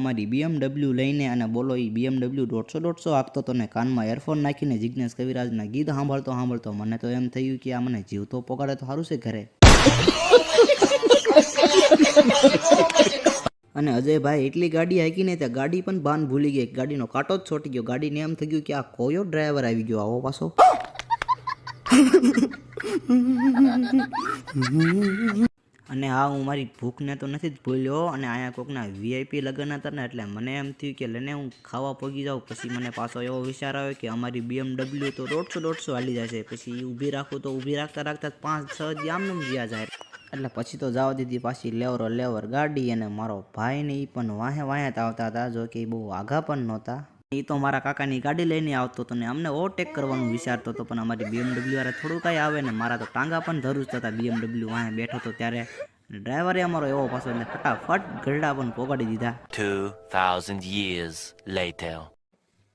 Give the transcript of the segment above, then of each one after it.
મારી BMW લઈને અને બોલો એ BMW 150 હાંકતો તો ને કાનમાં એરફોન નાખીને જિગ્નેશ કવિરાજના ગીત સાંભળતો મને તો એમ થયું કે આ મને જીવતો પોકાડે તો સારું છે ઘરે. અને અજયભાઈ એટલી ગાડી હાંકીને ત્યાં ગાડી પણ બાન ભૂલી ગઈ, ગાડીનો કાંટો જ છોટી ગયો. ગાડીને એમ થઈ ગયું કે આ કોયો ડ્રાઈવર આવી ગયો આવો પાછો. અને હા, હું મારી ભૂખને તો નથી જ ભૂલ્યો. અને અહીંયા કોકના VIP લગ્ન હતા ને એટલે મને એમ થયું કે લઈને હું ખાવા પગી જાઉં. પછી મને પાછો એવો વિચાર આવ્યો કે અમારી BMW તો 150 હાલી જાય છે, પછી ઊભી રાખું તો ઊભી રાખતા 5-6 દી આમનું જ્યાં જાય. એટલે પછી તો જવા દીધી પાછી લેવર ગાડી. અને મારો ભાઈ ને એ પણ વાહે આવતા હતા, જો કે બહુ આઘા પણ નહોતા. એ તો મારા કાકાની ગાડી લઈને આવતો હતો ને અમને ઓવરટેક કરવાનું વિચારતો હતો, પણ અમારી BMW વાળા થોડું કાંઈ આવે ને મારા તો ટાંગા પણ ધરુજતા હતા. BMW વાહે બેઠો હતો ત્યારે ડ્રાઈવરે અમારો એવો પાછો એટલે ફટાફટ ગરડા પણ પોગાડી દીધા. 2000 years later.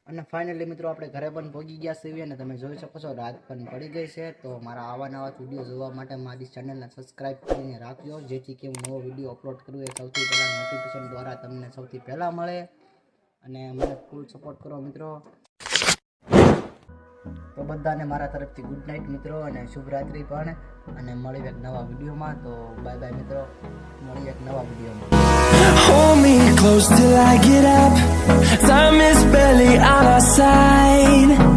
અને ફાઇનલી મિત્રો આપણે ઘરે પણ પહોંચી ગયા છીએ અને તમે જોઈ શકો છો રાત પણ પડી ગઈ છે. તો મારા આવા નવા વિડીયો જોવા માટે મારી ચેનલને સબસ્ક્રાઈબ કરીને રાખજો, જેથી કે હું નવો વિડીયો અપલોડ કરું એ સૌથી પહેલાં નોટિફિકેશન દ્વારા તમને સૌથી પહેલાં મળે. અને મને ફૂલ સપોર્ટ કરો મિત્રો. તો બધાને મારા તરફથી ગુડ નાઇટ મિત્રો અને શુભ રાત્રિ પણ. અને મળીએ એક નવા વિડીયોમાં. તો બાય બાય મિત્રો, મળીએ એક નવા વિડીયોમાં. Hold me close till I get up. Time is barely on our side.